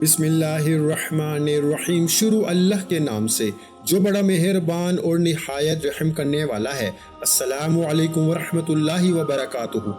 बिस्मिल्लाहिर्रहमानिर्रहीम। शुरू अल्लाह के नाम से जो बड़ा मेहरबान और निहायत रहम करने वाला है। अस्सलामु अलैकुम वरहमतुल्लाहि वबरकातुहू।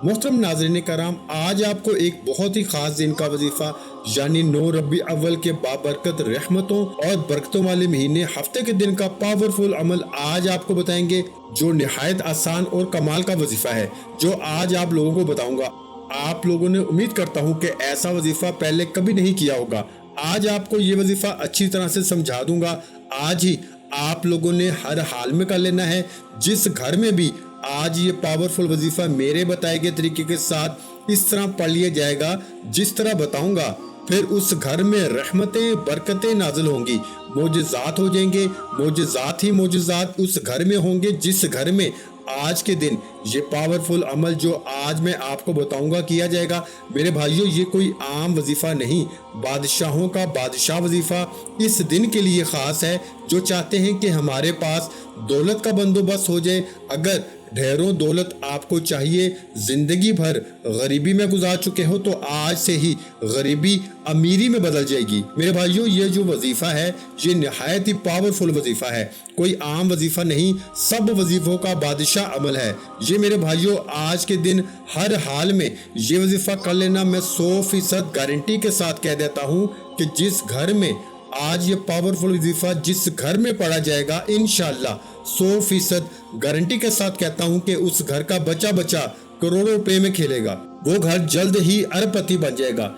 मोहतरम नाज़रीन कराम, आज आपको एक बहुत ही ख़ास दिन का वजीफ़ा यानी 9 रबी अव्वल के बाबरकत रहमतों और बरकतों वाले महीने हफ्ते के दिन का पावरफुल अमल आज आपको बताएंगे, जो निहायत आसान और कमाल का वजीफ़ा है जो आज आप लोगों को बताऊंगा। आप लोगों ने उम्मीद करता हूं कि ऐसा वजीफा पहले कभी नहीं किया होगा। आज आपको ये वजीफा अच्छी तरह से समझा दूंगा। आज ही आप लोगों ने हर हाल में कर लेना है। जिस घर में भी आज ये पावरफुल वजीफा मेरे बताए गए तरीके के साथ इस तरह पढ़ लिया जाएगा जिस तरह बताऊंगा, फिर उस घर में रहमतें बरकतें नाजिल होंगी, मोजज़ात हो जाएंगे। मोजज़ात ही मोजज़ात उस घर में होंगे जिस घर में आज के दिन ये पावरफुल अमल जो आज मैं आपको बताऊंगा किया जाएगा। मेरे भाइयों, ये कोई आम वजीफा नहीं, बादशाहों का बादशाह वजीफा इस दिन के लिए खास है जो चाहते हैं कि हमारे पास दौलत का बंदोबस्त हो जाए। अगर ढेरों दौलत आपको चाहिए, जिंदगी भर गरीबी में गुजार चुके हो, तो आज से ही गरीबी अमीरी में बदल जाएगी। मेरे भाइयों, ये जो वजीफा है ये निहायत ही पावरफुल वजीफा है, कोई आम वजीफा नहीं, सब वजीफों का बादशाह अमल है ये। मेरे भाइयों, आज के दिन हर हाल में ये वजीफा कर लेना। मैं 100% गारंटी के साथ कह देता हूँ कि जिस घर में आज ये पावरफुल वजीफा जिस घर में पढ़ा जाएगा, इंशाअल्लाह 100% गारंटी के साथ कहता हूं कि उस घर का बच्चा बच्चा करोड़ों रुपए में खेलेगा, वो घर जल्द ही अरबपति बन जाएगा।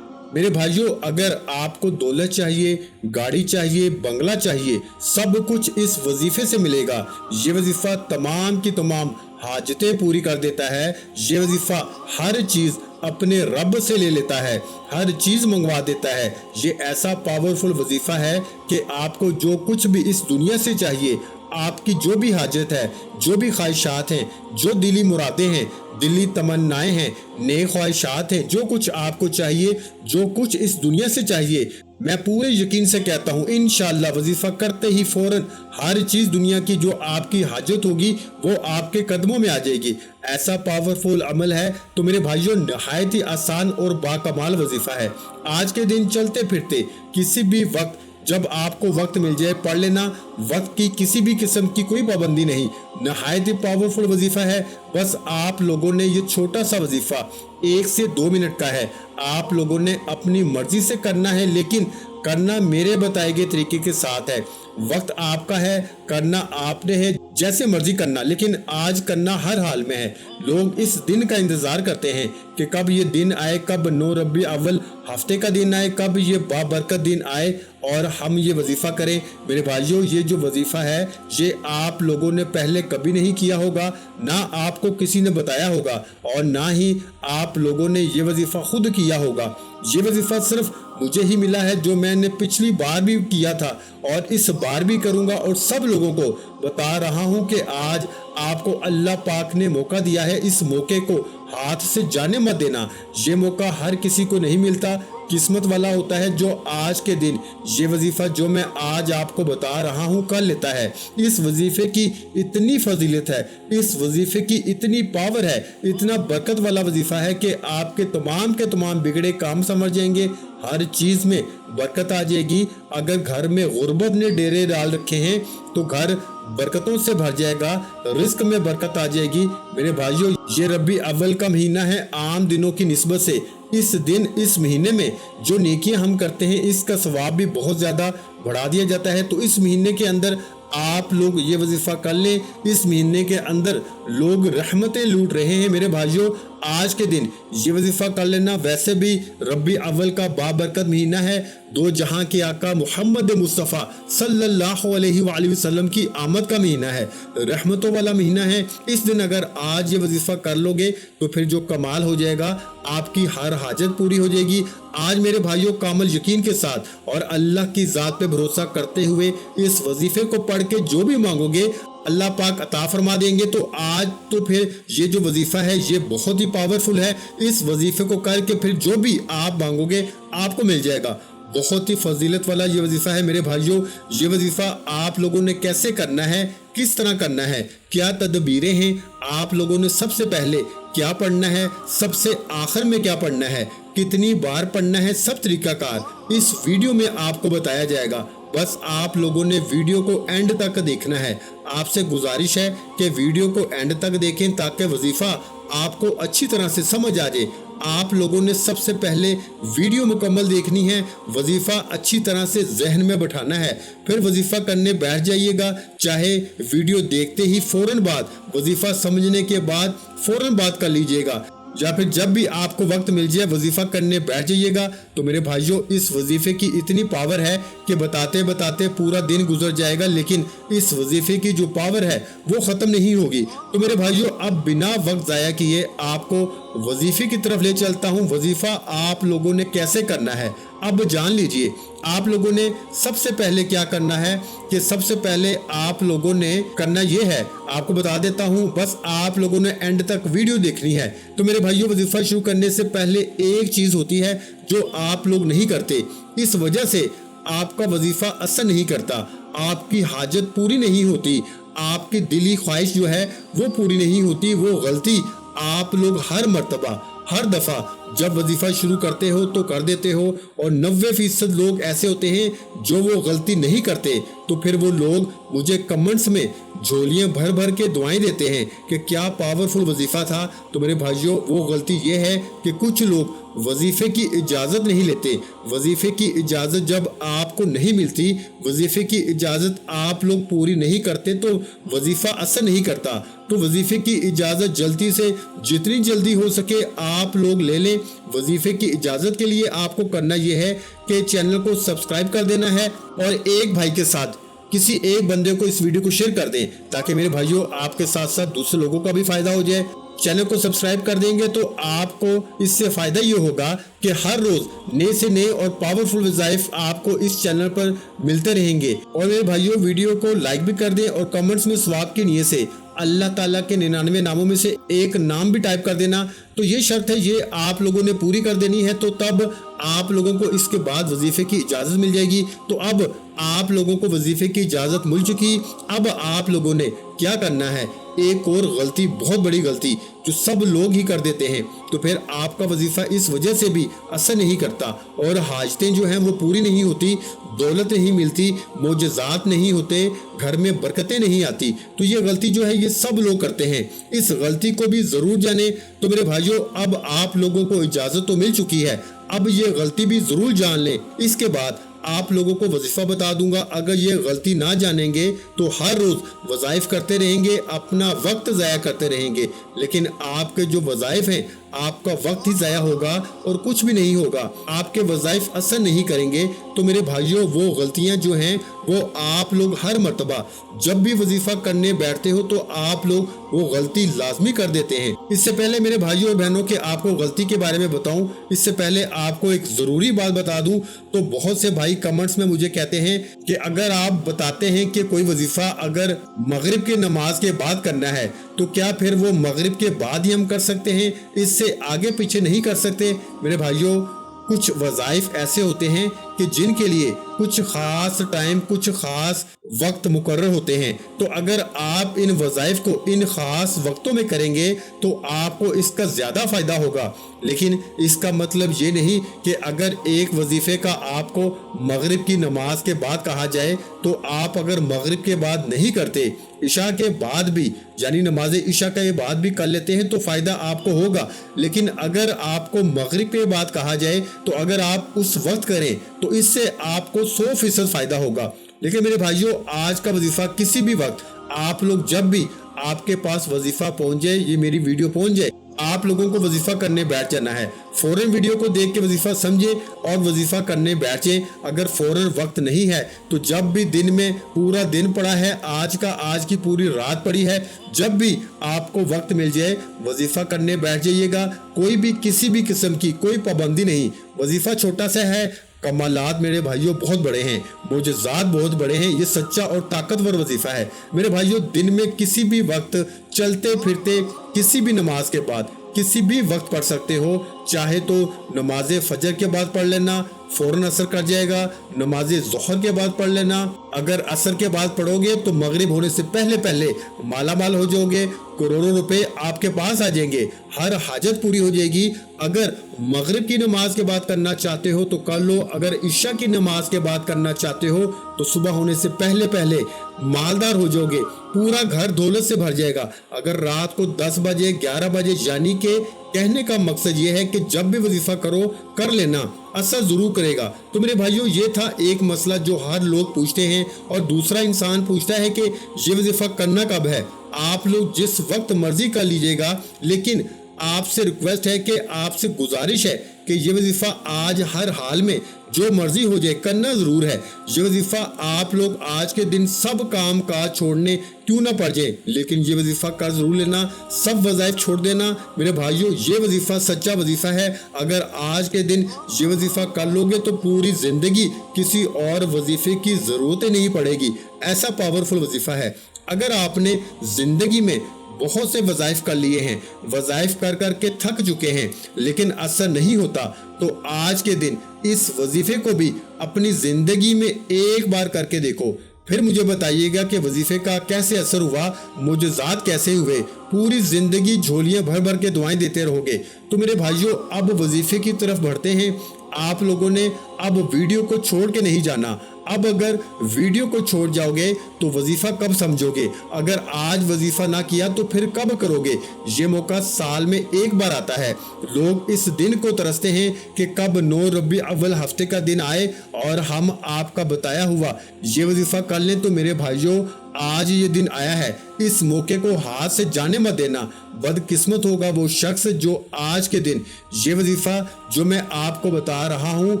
मेरे भाइयों, अगर आपको दौलत चाहिए, गाड़ी चाहिए, बंगला चाहिए, सब कुछ इस वजीफे से मिलेगा। ये वजीफा तमाम की तमाम हाजतें पूरी कर देता है। ये वजीफा हर चीज अपने रब से ले लेता है, हर चीज मंगवा देता है। ये ऐसा पावरफुल वजीफा है कि आपको जो कुछ भी इस दुनिया से चाहिए, आपकी जो भी हाजत है, जो भी ख्वाहिशात हैं, जो दिली मुरादें हैं, दिली तमन्नाएं हैं, नेक ख्वाहिशात हैं, जो कुछ आपको चाहिए, जो कुछ इस दुनिया से चाहिए, मैं पूरे यकीन से कहता हूँ इंशाअल्लाह वजीफा करते ही फौरन हर चीज दुनिया की जो आपकी हाजत होगी वो आपके कदमों में आ जाएगी। ऐसा पावरफुल अमल है। तो मेरे भाइयों, नहायत ही आसान और बाकमाल वजीफा है। आज के दिन चलते फिरते किसी भी वक्त जब आपको वक्त मिल जाए पढ़ लेना। वक्त की किसी भी किस्म की कोई पाबंदी नहीं, नहायत ही पावरफुल वजीफा है। बस आप लोगों ने ये छोटा सा वजीफा 1 से 2 मिनट का है, आप लोगों ने अपनी मर्जी से करना है, लेकिन करना मेरे बताए गए तरीके के साथ है। वक्त आपका है, करना आपने है, जैसे मर्जी करना, लेकिन आज करना हर हाल में है। लोग इस दिन का इंतजार करते हैं कि कब ये दिन आए, कब 9 रबी अव्वल हफ्ते का दिन आए, कब ये बाबरकत दिन आए और हम ये वजीफा करें। मेरे भाइयों, ये जो वजीफा है ये आप लोगों ने पहले कभी नहीं किया होगा, ना आपको किसी ने बताया होगा और ना ही आप लोगों ने ये वजीफा खुद किया होगा। ये वजीफा सिर्फ मुझे ही मिला है, जो मैंने पिछली बार भी किया था और इस बार भी करूंगा, और सब लोगों को बता रहा हूं कि आज आपको अल्लाह पाक ने मौका दिया है। इस मौके को हाथ से जाने मत देना। ये मौका हर किसी को नहीं मिलता, किस्मत वाला होता है जो आज के दिन ये वजीफा जो मैं आज आपको बता रहा हूँ कर लेता है। इस वजीफे की इतनी फजीलत है, इस वजीफे की इतनी पावर है, इतना बरकत वाला वजीफा है कि आपके के तमाम बिगड़े काम समझ जाएंगे, हर चीज में बरकत आ जाएगी। अगर घर में गुर्बत ने डेरे डाल रखे हैं तो घर बरकतों से भर जाएगा, रिस्क में बरकत आ जाएगी। मेरे भाइयों, ये रबी अव्वल का महीना है। आम दिनों की निस्बत से इस दिन, इस महीने में जो नेकियां हम करते हैं इसका सवाब भी बहुत ज्यादा बढ़ा दिया जाता है। तो इस महीने के अंदर आप लोग ये वजीफा कर लें। इस महीने के अंदर लोग रहमतें लूट रहे हैं। मेरे भाइयों, आज के दिन ये वजीफा कर लेना। वैसे भी रबी अव्वल का बाबरकत महीना है, दो जहां के आका मोहम्मद मुस्तफ़ा सल्लल्लाहु अलैहि वसल्लम की आमद का महीना है, रहमतों वाला महीना है। इस दिन अगर आज ये वजीफा कर लोगे तो फिर जो कमाल हो जाएगा, आपकी हर हाजत पूरी हो जाएगी। आज मेरे भाइयों, कामल यकीन के साथ और अल्लाह की ज़ात पे भरोसा करते हुए इस वजीफे को पढ़ के जो भी मांगोगे अल्लाह पाक अता फरमा देंगे। तो आज तो फिर ये जो वजीफा है ये बहुत ही पावरफुल है। इस वजीफे को करके फिर जो भी आप मांगोगे आपको मिल जाएगा। बहुत ही फजीलत वाला ये वजीफा है मेरे भाइयों। ये वजीफा आप लोगों ने कैसे करना है, किस तरह करना है, क्या तदबीरें हैं, आप लोगों ने सबसे पहले क्या पढ़ना है, सबसे आखिर में क्या पढ़ना है, कितनी बार पढ़ना है, सब तरीका कार इस वीडियो में आपको बताया जाएगा। बस आप लोगों ने वीडियो को एंड तक देखना है। आपसे गुजारिश है कि वीडियो को एंड तक देखें ताकि वजीफा आपको अच्छी तरह से समझ आ जाए। आप लोगों ने सबसे पहले वीडियो मुकम्मल देखनी है, वजीफा अच्छी तरह से जहन में बैठाना है, फिर वजीफा करने बैठ जाइएगा। चाहे वीडियो देखते ही फौरन बाद, वजीफा समझने के बाद फौरन बात कर लीजिएगा, या फिर जब भी आपको वक्त मिल जाए वजीफा करने बैठ जाइएगा। तो मेरे भाइयों, इस वजीफे की इतनी पावर है कि बताते बताते पूरा दिन गुजर जाएगा, लेकिन इस वजीफे की जो पावर है वो ख़त्म नहीं होगी। तो मेरे भाइयों, अब बिना वक्त ज़ाया किए आपको वजीफे की तरफ ले चलता हूँ। वजीफा आप लोगों ने कैसे करना है अब जान लीजिए। आप लोगों ने सबसे पहले क्या करना है कि सबसे पहले आप लोगों ने करना ये है, आपको बता देता हूँ, बस आप लोगों ने एंड तक वीडियो देखनी है। तो मेरे भाइयों, वजीफा शुरू करने से पहले एक चीज़ होती है जो आप लोग नहीं करते, इस वजह से आपका वजीफा असर नहीं करता, आपकी हाजत पूरी नहीं होती, आपकी दिली ख्वाहिश जो है वो पूरी नहीं होती। वो गलती आप लोग हर मर्तबा, हर दफ़ा जब वजीफा शुरू करते हो तो कर देते हो, और 90% लोग ऐसे होते हैं जो वो गलती नहीं करते। तो फिर वो लोग मुझे कमेंट्स में झोलियाँ भर भर के दुआएं देते हैं कि क्या पावरफुल वजीफा था। तो मेरे भाइयों, वो गलती ये है कि कुछ लोग वजीफे की इजाज़त नहीं लेते। वजीफे की इजाज़त जब आपको नहीं मिलती, वजीफे की इजाज़त आप लोग पूरी नहीं करते, तो वजीफा असर नहीं करता। तो वजीफे की इजाज़त जल्दी से जितनी जल्दी हो सके आप लोग ले लें। वजीफे की इजाज़त के लिए आपको करना यह है कि चैनल को सब्सक्राइब कर देना है, और एक भाई के साथ किसी एक बंदे को इस वीडियो को शेयर कर दें, ताकि मेरे भाइयों आपके साथ साथ दूसरे लोगों का भी फ़ायदा हो जाए। चैनल को सब्सक्राइब कर देंगे तो आपको इससे फ़ायदा ये होगा कि हर रोज़ नए से नए और पावरफुल वज़ाइफ आपको इस चैनल पर मिलते रहेंगे। और मेरे भाइयों, वीडियो को लाइक भी कर दें और कमेंट्स में सवाब की नीयत से अल्लाह ताला के 99 नामों में से एक नाम भी टाइप कर देना। तो ये शर्त है, ये आप लोगों ने पूरी कर देनी है, तो तब आप लोगों को इसके बाद वजीफे की इजाज़त मिल जाएगी। तो अब आप लोगों को वजीफे की इजाज़त मिल चुकी। अब आप लोगों ने क्या करना है, एक और गलती, बहुत बड़ी गलती जो सब लोग ही कर देते हैं, तो फिर आपका वजीफा इस वजह से भी असर नहीं करता और हाजतें जो हैं वो पूरी नहीं होती, दौलत नहीं मिलती, मोजज़ात नहीं होते, घर में बरकतें नहीं आती। तो ये गलती जो है ये सब लोग करते हैं, इस गलती को भी ज़रूर जाने। तो मेरे भाइयों, अब आप लोगों को इजाज़त तो मिल चुकी है, अब ये गलती भी ज़रूर जान लें। इसके बाद आप लोगों को वजीफा बता दूंगा। अगर ये गलती ना जानेंगे तो हर रोज़ वज़ाइफ करते रहेंगे, अपना वक्त ज़ाया करते रहेंगे, लेकिन आपके जो वज़ाइफ हैं आपका वक्त ही ज़ाया होगा और कुछ भी नहीं होगा, आपके वज़ाइफ असर नहीं करेंगे। तो मेरे भाइयों, वो गलतियां जो हैं वो आप लोग हर मर्तबा जब भी वजीफ़ा करने बैठते हो तो आप लोग वो गलती लाजमी कर देते हैं। इससे पहले मेरे भाइयों और बहनों के आपको गलती के बारे में बताऊं, इससे पहले आपको एक ज़रूरी बात बता दूं। तो बहुत से भाई कमेंट्स में मुझे कहते हैं कि अगर आप बताते हैं कि कोई वजीफ़ा अगर मगरिब की नमाज के बाद करना है तो क्या फिर वो मगरिब के बाद ही हम कर सकते हैं, इससे आगे पीछे नहीं कर सकते। मेरे भाइयों, कुछ वज़ाइफ ऐसे होते हैं कि जिनके लिए कुछ ख़ास टाइम, कुछ ख़ास वक्त मुकर्रर होते हैं। तो अगर आप इन वज़ाइफ को इन ख़ास वक्तों में करेंगे तो आपको इसका ज़्यादा फ़ायदा होगा। लेकिन इसका मतलब ये नहीं कि अगर एक वजीफ़े का आपको मगरिब की नमाज के बाद कहा जाए तो आप अगर मगरिब के बाद नहीं करते, इशा के बाद भी, यानी नमाज इशा के बाद भी कर लेते हैं तो फ़ायदा आपको होगा। लेकिन अगर आपको मगरिब के बाद कहा जाए तो अगर आप उस वक्त करें तो इससे आपको 100% फ़ायदा होगा। लेकिन मेरे भाइयों, आज का वजीफ़ा किसी भी वक्त आप लोग जब भी आपके पास वजीफ़ा पहुंच जाए, ये मेरी वीडियो पहुंच जाए, आप लोगों को वजीफ़ा करने बैठ जाना है। फ़ौरन वीडियो को देख के वजीफ़ा समझे और वजीफ़ा करने बैठे। अगर फ़ौरन वक्त नहीं है तो जब भी दिन में पूरा दिन पड़ा है, आज की पूरी रात पड़ी है, जब भी आपको वक्त मिल जाए वजीफ़ा करने बैठ जाइएगा। कोई भी किसी भी किस्म की कोई पाबंदी नहीं। वजीफ़ा छोटा सा है, कमालात मेरे भाइयों बहुत बड़े हैं, मोजज़ात बहुत बड़े हैं। ये सच्चा और ताकतवर वजीफ़ा है मेरे भाइयों। दिन में किसी भी वक्त चलते फिरते किसी भी नमाज के बाद किसी भी वक्त पढ़ सकते हो। चाहे तो नमाज फजर के बाद पढ़ लेना, फौरन असर कर जाएगा। नमाज ज़ोहर के बाद पढ़ लेना। अगर असर के बाद पढ़ोगे तो मगरिब होने से पहले पहले माला माल हो जाओगे, करोड़ों रुपए आपके पास आ जाएंगे, हर हाजत पूरी हो जाएगी। अगर मगरिब की नमाज के बाद करना चाहते हो तो कर लो, अगर इशा की नमाज के बाद करना चाहते हो तो सुबह होने से पहले पहले मालदार हो जाओगे, पूरा घर दौलत से भर जाएगा। अगर रात को 10 बजे 11 बजे, यानी कि कहने का मकसद ये है कि जब भी वजीफा करो कर लेना, असर जरूर करेगा। तो मेरे भाइयों, ये था एक मसला जो हर लोग पूछते हैं। और दूसरा इंसान पूछता है कि ये वजीफा करना कब है। आप लोग जिस वक्त मर्जी कर लीजिएगा, लेकिन आपसे रिक्वेस्ट है कि आपसे गुजारिश है कि ये वजीफा आज हर हाल में जो मर्जी हो जाए करना जरूर है। ये वजीफा आप लोग आज के दिन सब काम काज छोड़ने क्यों ना पड़ जाए, लेकिन ये वजीफा कर जरूर लेना, सब वज़ाइफ छोड़ देना। मेरे भाइयों, ये वजीफा सच्चा वजीफा है। अगर आज के दिन ये वजीफा कर लोगे तो पूरी जिंदगी किसी और वजीफे की जरूरत ही नहीं पड़ेगी। ऐसा पावरफुल वजीफा है। अगर आपने जिंदगी में बहुत से वज़ाइफ कर लिए हैं, वज़ाइफ कर कर के थक चुके हैं, लेकिन असर नहीं होता, तो आज के दिन इस वजीफे को भी अपनी जिंदगी में एक बार करके देखो। फिर मुझे बताइएगा कि वजीफे का कैसे असर हुआ, मुजज़ात कैसे हुए। पूरी जिंदगी झोलियां भर भर के दुआएं देते रहोगे। तो मेरे भाइयों, अब वजीफे की तरफ बढ़ते हैं। आप लोगों ने अब वीडियो को छोड़ के नहीं जाना। अब अगर वीडियो को छोड़ जाओगे तो वजीफा कब समझोगे? अगर आज वजीफा ना किया तो फिर कब करोगे? ये मौका साल में एक बार आता है। लोग इस दिन को तरसते हैं कि कब 9 रबी अव्वल हफ्ते का दिन आए और हम आपका बताया हुआ ये वजीफा कर लें। तो मेरे भाइयों, आज ये दिन आया है, इस मौके को हाथ से जाने मत देना। बदकिस्मत होगा वो शख्स जो आज के दिन ये वजीफा जो मैं आपको बता रहा हूँ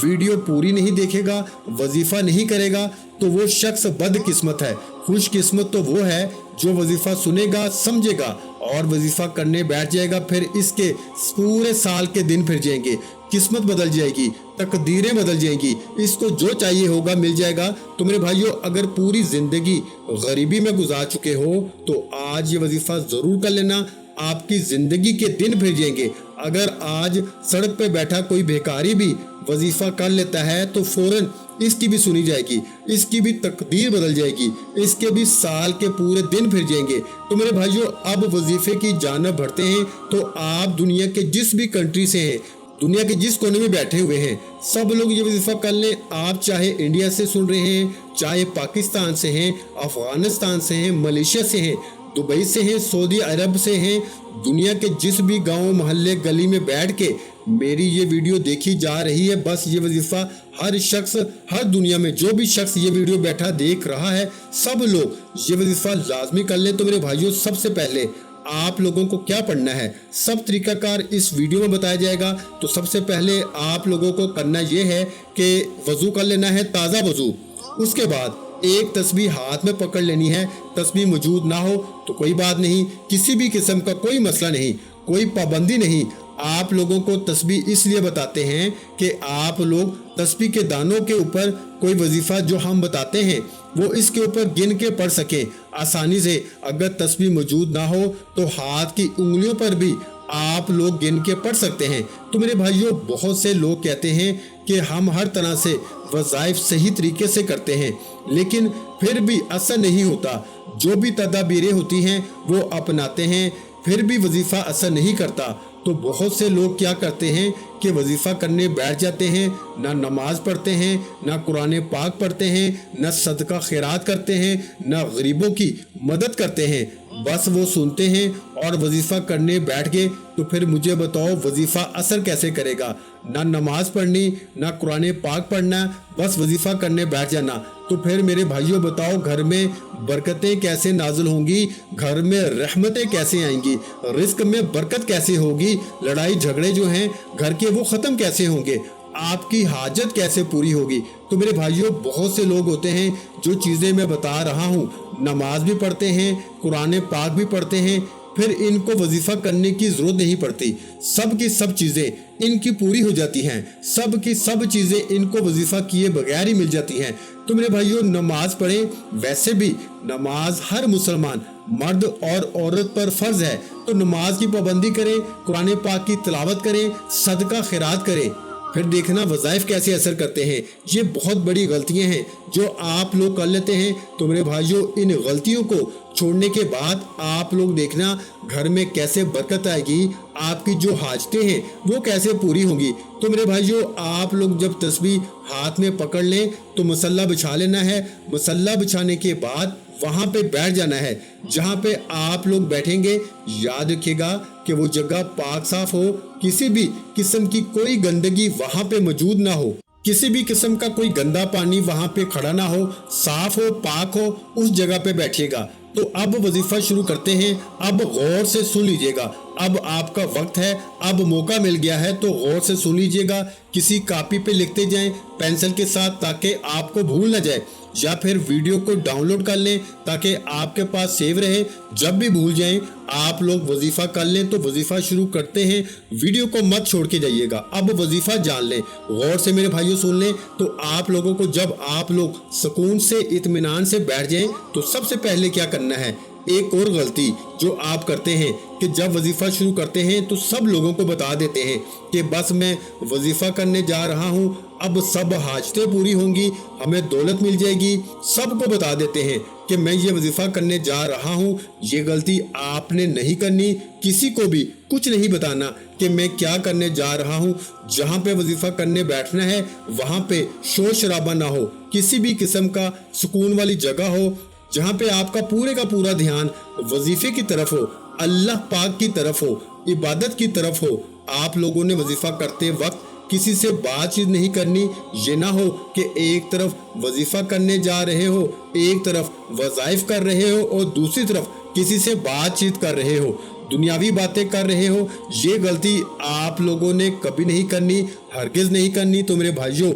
वीडियो पूरी नहीं देखेगा, वजीफा नहीं करेगा, तो वो शख्स बदकिस्मत है। खुशकिस्मत तो वो है जो वजीफा सुनेगा, समझेगा और वजीफा करने बैठ जाएगा। फिर इसके पूरे साल के दिन फिर जाएंगे, किस्मत बदल जाएगी, तकदीरें बदल जाएंगी, इसको जो चाहिए होगा मिल जाएगा। तो मेरे भाइयों, अगर पूरी जिंदगी गरीबी में गुजार चुके हो तो आज ये वजीफा जरूर कर लेना, आपकी जिंदगी के दिन फिर जाएंगे। अगर आज सड़क पे बैठा कोई बेकारी भी वजीफा कर लेता है तो फौरन इसकी भी सुनी जाएगी, इसकी भी तकदीर बदल जाएगी, इसके भी साल के पूरे दिन फिर जाएंगे। तो मेरे भाइयों, अब वजीफे की जानब बढ़ते हैं। तो आप दुनिया के जिस भी कंट्री से हैं, दुनिया के जिस कोने में बैठे हुए हैं, सब लोग ये वजीफा कर लें। आप चाहे इंडिया से सुन रहे हैं, चाहे पाकिस्तान से हैं, अफगानिस्तान से हैं, मलेशिया से हैं, दुबई से हैं, सऊदी अरब से हैं, दुनिया के जिस भी गांव मोहल्ले गली में बैठ के मेरी ये वीडियो देखी जा रही है, बस ये वजीफा हर शख्स, हर दुनिया में जो भी शख्स ये वीडियो बैठा देख रहा है, सब लोग ये वजीफा लाजमी कर लें। तो मेरे भाइयों, सबसे पहले आप लोगों को क्या पढ़ना है, सब तरीकाकार इस वीडियो में बताया जाएगा। तो सबसे पहले आप लोगों को करना यह है कि वजू कर लेना है, ताज़ा वजू। उसके बाद एक तस्बीह हाथ में पकड़ लेनी है। तस्बीह मौजूद ना हो तो कोई बात नहीं, किसी भी किस्म का कोई मसला नहीं, कोई पाबंदी नहीं। आप लोगों को तस्बीह इसलिए बताते हैं कि आप लोग तस्बीह के दानों के ऊपर कोई वजीफा जो हम बताते हैं वो इसके ऊपर गिन के पढ़ सके आसानी से। अगर तस्बीह मौजूद ना हो तो हाथ की उंगलियों पर भी आप लोग गिन के पढ़ सकते हैं। तो मेरे भाइयों, बहुत से लोग कहते हैं कि हम हर तरह से वज़ाइफ सही तरीके से करते हैं, लेकिन फिर भी असर नहीं होता। जो भी तदाबीरें होती हैं वो अपनाते हैं, फिर भी वजीफ़ा असर नहीं करता। तो बहुत से लोग क्या करते हैं कि वजीफ़ा करने बैठ जाते हैं, ना नमाज पढ़ते हैं, ना कुरान पाक पढ़ते हैं, ना सदका खैरात करते हैं, ना गरीबों की मदद करते हैं। बस वो सुनते हैं और वजीफ़ा करने बैठ गए। तो फिर मुझे बताओ वजीफ़ा असर कैसे करेगा? ना नमाज पढ़नी, ना कुरान पाक पढ़ना, बस वजीफ़ा करने बैठ जाना। तो फिर मेरे भाइयों बताओ, घर में बरकतें कैसे नाज़िल होंगी, घर में रहमतें कैसे आएंगी, रिस्क में बरकत कैसे होगी, लड़ाई झगड़े जो हैं घर के वो ख़त्म कैसे होंगे, आपकी हाजत कैसे पूरी होगी। तो मेरे भाइयों, बहुत से लोग होते हैं जो चीज़ें मैं बता रहा हूँ, नमाज भी पढ़ते हैं, कुरान पाक भी पढ़ते हैं, फिर इनको वजीफ़ा करने की ज़रूरत नहीं पड़ती, सब की सब चीज़ें इनकी पूरी हो जाती हैं, सब की सब चीज़ें इनको वजीफ़ा किए बगैर ही मिल जाती हैं। तो मेरे भाइयों, नमाज पढ़ें। वैसे भी नमाज हर मुसलमान मर्द और औरत पर फ़र्ज है, तो नमाज की पाबंदी करें, कुरान पाक की तिलावत करें, सदका खैरात करें। پھر دیکھنا وظائف کیسے اثر کرتے ہیں۔ یہ بہت بڑی غلطیاں ہیں جو آپ لوگ کر لیتے ہیں۔ تو میرے بھائیوں ان غلطیوں کو چھوڑنے کے بعد آپ لوگ دیکھنا گھر میں کیسے برکت آئے گی، آپ کی جو حاجتیں ہیں وہ کیسے پوری ہوں گی۔ تو میرے بھائیوں آپ لوگ جب تسبیح ہاتھ میں پکڑ لیں تو مصلی بچھا لینا ہے۔ مصلی بچھانے کے بعد وہاں پہ بیٹھ جانا ہے جہاں پہ آپ لوگ بیٹھیں گے۔ یاد رکھیے گا کہ وہ جگہ پاک صاف ہو، کسی بھی قسم کی کوئی گندگی وہاں پہ موجود نہ ہو، کسی بھی قسم کا کوئی گندا پانی وہاں پہ کھڑا نہ ہو، صاف ہو، پاک ہو، اس جگہ پہ بیٹھیے گا۔ تو اب وظیفہ شروع کرتے ہیں۔ اب غور سے سن لیجئے گا، اب آپ کا وقت ہے، اب موقع مل گیا ہے تو غور سے سن لیجئے گا۔ کسی کاپی پہ لکھتے جائیں پینسل کے ساتھ تاکہ آپ کو بھول نہ جائے، یا پھر ویڈیو کو ڈاؤن لوڈ کر لیں تاکہ آپ کے پاس سیو رہے، جب بھی بھول جائیں آپ لوگ وظیفہ کر لیں۔ تو وظیفہ شروع کرتے ہیں، ویڈیو کو مت چھوڑ کے جائیے گا۔ اب وظیفہ جان لیں، غور سے میرے بھائیوں سن لیں۔ تو آپ لوگوں کو جب آپ لوگ سکون سے اطمینان سے بیٹھ جائیں تو سب سے پہلے کیا کرنا ہے، ایک اور غلطی جو آپ کرتے ہیں کہ جب وظیفہ شروع کرتے ہیں تو سب لوگوں کو بتا دیتے ہیں کہ بس میں وظیفہ کرنے جا رہا ہوں، اب سب حاجتیں پوری ہوں گی، ہمیں دولت مل جائے گی۔ سب کو بتا دیتے ہیں کہ میں یہ وظیفہ کرنے جا رہا ہوں۔ یہ غلطی آپ نے نہیں کرنی، کسی کو بھی کچھ نہیں بتانا کہ میں کیا کرنے جا رہا ہوں۔ جہاں پہ وظیفہ کرنے بیٹھنا ہے وہاں پہ شور شرابہ نہ ہو، کسی بھی قسم کا سکون والی جگہ ہو جہاں پہ آپ کا پورا دھیان وظیفے کی طرف ہو، اللہ پاک کی طرف ہو، عبادت کی طرف ہو۔ آپ لوگوں نے وظیفہ کرتے وقت کسی سے بات چیت نہیں کرنی۔ یہ نہ ہو کہ ایک طرف وظیفہ کرنے جا رہے ہو، ایک طرف وظائف کر رہے ہو اور دوسری طرف کسی سے بات چیت کر رہے ہو، دنیاوی باتیں کر رہے ہو۔ یہ غلطی آپ لوگوں نے کبھی نہیں کرنی، ہرگز نہیں کرنی۔ تو میرے بھائیوں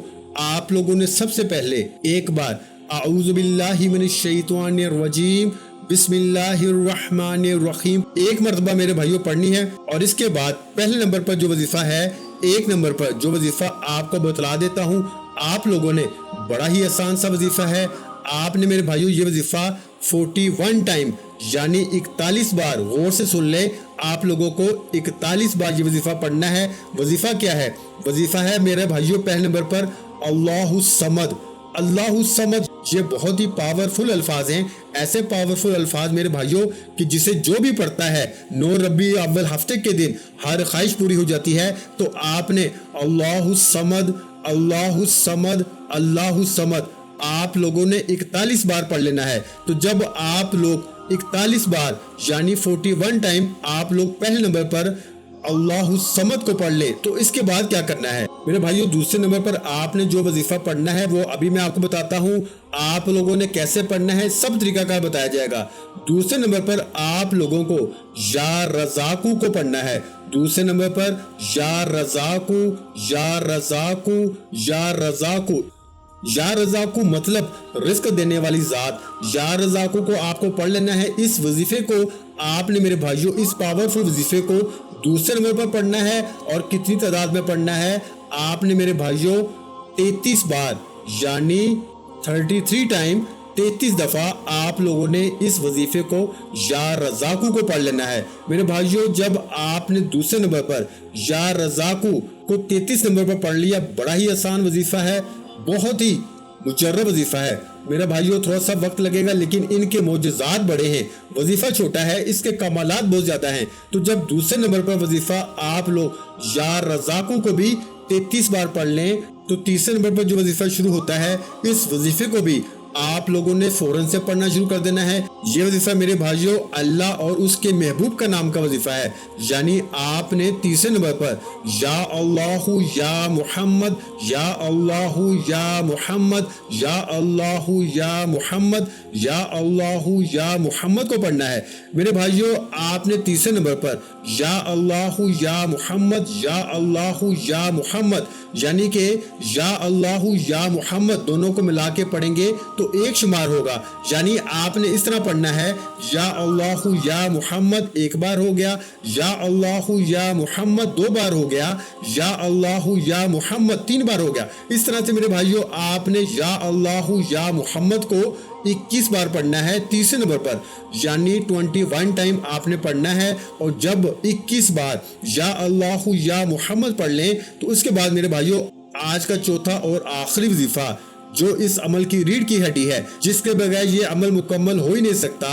آپ لوگوں نے سب سے پہلے ایک بار اعوذ باللہ من الشیطان الرجیم بسم اللہ الرحمن الرحیم ایک مرتبہ میرے بھائیوں پڑھنی ہے۔ اور اس کے بعد پہلے نمبر پر جو وظیفہ ہے، ایک نمبر پر جو وظیفہ آپ کو بتلا دیتا ہوں، آپ لوگوں نے بڑا ہی آسان سا وظیفہ ہے۔ آپ نے میرے بھائیوں یہ وظیفہ 41 ٹائم یعنی 41 بار، غور سے سن لیں، آپ لوگوں کو 41 بار یہ وظیفہ پڑھنا ہے۔ وظیفہ کیا ہے؟ وظیفہ ہے میرے بھائیوں پہلے نمبر پر اللہ الصمد۔ اللہ الصمد یہ بہت ہی پاورفل الفاظ ہیں، ایسے پاورفل الفاظ میرے بھائیوں کہ جسے جو بھی پڑھتا ہے 9 ربیع اول ہفتے کے دن ہر خواہش پوری ہو جاتی ہے۔ تو آپ نے اللہ الصمد، اللہ الصمد، اللہ الصمد آپ لوگوں نے 41 بار پڑھ لینا ہے۔ تو جب آپ لوگ 41 بار یعنی 41 ٹائم آپ لوگ پہلے نمبر پر اللہ الصمد کو پڑھ لیں تو اس کے بعد کیا کرنا ہے میرے بھائیوں؟ دوسرے نمبر پر آپ نے جو وظیفہ پڑھنا ہے وہ ابھی میں آپ کو بتاتا ہوں، آپ لوگوں نے کیسے پڑھنا ہے، سب طریقہ کار بتایا جائے گا۔ دوسرے نمبر پر آپ لوگوں کو یا رزاقو کو پڑھنا ہے۔ دوسرے نمبر پر یا رزاقو، یا رزاقو، یا رزاقو، یا رزاقو مطلب رزق دینے والی ذات۔ یا رزاقو کو آپ کو پڑھ لینا ہے۔ اس وظیفے کو آپ نے میرے بھائیوں، اس پاورفل وظیفے کو دوسرے نمبر پر پڑھنا ہے۔ اور کتنی تعداد میں پڑھنا ہے؟ آپ نے میرے بھائیوں 33 بار یعنی 33 ٹائم 33 دفعہ آپ لوگوں نے اس وظیفے کو یا رزاقو کو پڑھ لینا ہے۔ میرے بھائیوں جب آپ نے دوسرے نمبر پر یا رزاقو کو 33 نمبر پر پڑھ لیا، بڑا ہی آسان وظیفہ ہے، بہت ہی مجرب وظیفہ ہے میرے بھائیوں، تھوڑا سا وقت لگے گا لیکن ان کے معجزات بڑے ہیں۔ وظیفہ چھوٹا ہے، اس کے کمالات بہت زیادہ ہیں۔ تو جب دوسرے نمبر پر وظیفہ آپ لوگ یا رزاقو کو بھی 33 بار پڑھ لیں تو تیسرے نمبر پر جو وظیفہ شروع ہوتا ہے اس وظیفے کو بھی آپ لوگوں نے فوراً سے پڑھنا شروع کر دینا ہے۔ یہ وظیفہ میرے بھائیوں اللہ اور اس کے محبوب کا نام کا وظیفہ ہے، یعنی آپ نے تیسرے نمبر پر یا اللہ یا محمد، یا اللہ یا محمد، یا اللہ یا محمد، یا اللہ یا محمد کو پڑھنا ہے۔ میرے بھائیوں آپ نے تیسرے نمبر پر یا اللہ یا محمد، یا اللہ یا محمد یعنی کہ یا اللہ یا محمد دونوں کو ملا کے پڑھیں گے تو ایک شمار ہوگا، یعنی آپ نے اس طرح پڑھنا ہے یا اللہ یا محمد ایک بار ہو گیا، یا اللہ یا محمد 2 بار ہو گیا، یا اللہ یا محمد 3 بار ہو گیا۔ اس طرح سے میرے بھائیوں آپ نے یا اللہ یا محمد کو 21 بار پڑھنا ہے تیسرے نمبر پر، یعنی 21 ٹائم آپ نے پڑھنا ہے۔ اور جب 21 بار یا اللہ یا محمد پڑھ لیں تو اس کے بعد میرے بھائیوں آج کا چوتھا اور آخری وظیفہ جو اس عمل کی ریڑھ کی ہڈی ہے، جس کے بغیر یہ عمل مکمل ہو ہی نہیں سکتا،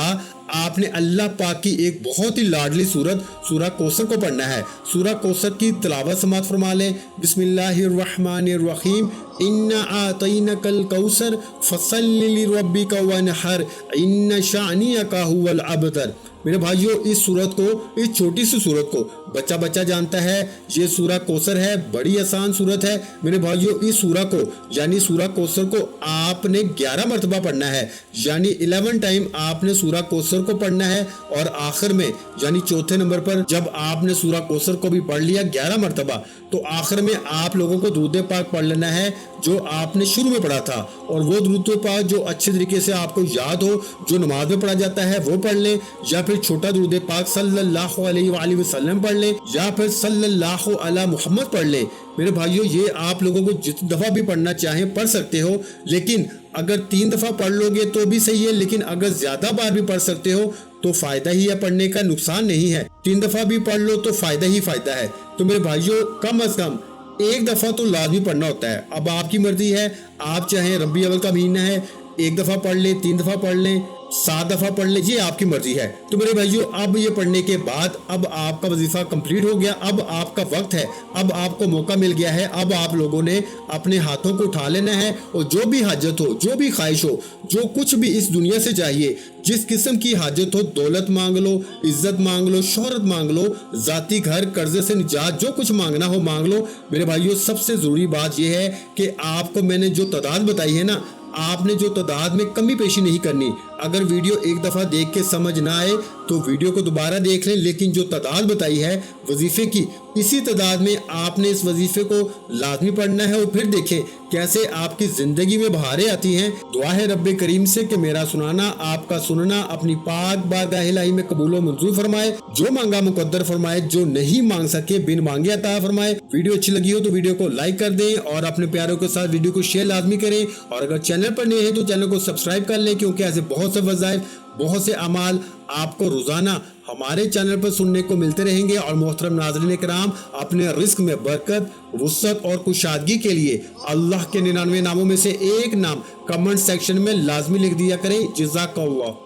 آپ نے اللہ پاک کی ایک بہت ہی لاڈلی سورت سورہ کوثر کو پڑھنا ہے۔ سورہ کوثر کی تلاوت سماعت فرما لیں۔ بسم اللہ الرحمن الرحیم، اِنَّا أَعْطَيْنَاكَ الْكَوْثَرَ فَصَلِّ لِرَبِّكَ وَانْحَرْ إِنَّ شَانِئَكَ هُوَ الْأَبْتَرُ۔ میرے بھائیو، اس سورت کو، اس چھوٹی سی سورت کو بچہ بچہ جانتا ہے۔ یہ سورہ کوثر ہے، بڑی آسان سورت ہے۔ میرے بھائیو، اس سورہ کو یعنی سورہ کوثر کو آپ نے 11 مرتبہ پڑھنا ہے، یعنی 11 ٹائم آپ نے سورہ کوثر کو پڑھنا ہے، اور آخر میں یعنی چوتھے نمبر پر جب آپ نے سورہ کوثر کو بھی پڑھ لیا 11 مرتبہ، تو آخر میں آپ لوگوں کو درود پاک پڑھ لینا ہے جو آپ نے شروع میں پڑھا تھا، اور وہ درود پاک جو اچھے طریقے سے آپ کو یاد ہو، جو نماز میں پڑھا جاتا ہے وہ پڑھ لیں، یا پھر چھوٹا درود پاک صلی اللہ علیہ وآلہ وسلم پڑھ لیں، یا پھر صلی اللہ علی محمد پڑھ لیں۔ میرے بھائیو، یہ آپ لوگوں کو جتنی دفعہ بھی پڑھنا چاہیں پڑھ سکتے ہو، لیکن اگر 3 دفعہ پڑھ لو گے تو بھی صحیح ہے، لیکن اگر زیادہ بار بھی پڑھ سکتے ہو تو فائدہ ہی ہے، پڑھنے کا نقصان نہیں ہے۔ 3 دفعہ بھی پڑھ لو تو فائدہ ہی فائدہ ہے۔ تو میرے بھائیو، کم از کم 1 دفعہ تو لازمی پڑھنا ہوتا ہے۔ اب آپ کی مرضی ہے، آپ چاہیں ربیع الاول کا مہینہ ہے 1 دفعہ پڑھ لیں، 3 دفعہ پڑھ لیں، 7 دفعہ پڑھ لیں، یہ آپ کی مرضی ہے۔ تو میرے بھائیو، اب یہ پڑھنے کے بعد اب آپ کا وظیفہ کمپلیٹ ہو گیا، اب آپ کا وقت ہے، اب آپ کو موقع مل گیا ہے، اب آپ لوگوں نے اپنے ہاتھوں کو اٹھا لینا ہے، اور جو بھی حاجت ہو، جو بھی خواہش ہو، جو کچھ بھی اس دنیا سے چاہیے، جس قسم کی حاجت ہو، دولت مانگ لو، عزت مانگ لو، شہرت مانگ لو، ذاتی گھر، قرضے سے نجات، جو کچھ مانگنا ہو مانگ لو۔ میرے بھائیو، سب سے ضروری بات یہ ہے کہ آپ کو میں نے جو تعداد بتائی ہے نا، آپ نے جو تعداد میں کمی پیشی نہیں کرنی۔ اگر ویڈیو ایک دفعہ دیکھ کے سمجھ نہ آئے تو ویڈیو کو دوبارہ دیکھ لیں، لیکن جو تعداد بتائی ہے وظیفے کی، اسی تعداد میں آپ نے اس وظیفے کو لازمی پڑھنا ہے، اور پھر دیکھیں کیسے آپ کی زندگی میں بہاریں آتی ہیں۔ دعا ہے رب کریم سے کہ میرا سنانا، آپ کا سننا اپنی پاک بارگاہ الہی میں قبول و منظور فرمائے، جو مانگا مقدر فرمائے، جو نہیں مانگ سکے بن مانگے عطا فرمائے۔ ویڈیو اچھی لگی ہو تو ویڈیو کو لائک کر دیں، اور اپنے پیاروں کے ساتھ ویڈیو کو شیئر لازمی کریں، اور اگر چینل پر نئے ہیں تو چینل کو سبسکرائب کر لیں، کیونکہ ایسے بہت سے وظائف، بہت سے اعمال آپ کو روزانہ ہمارے چینل پر سننے کو ملتے رہیں گے۔ اور محترم ناظرین کرام، اپنے رزق میں برکت، وسعت اور کشادگی کے لیے اللہ کے 99 ناموں میں سے ایک نام کمنٹ سیکشن میں لازمی لکھ دیا کریں۔ جزاک اللہ۔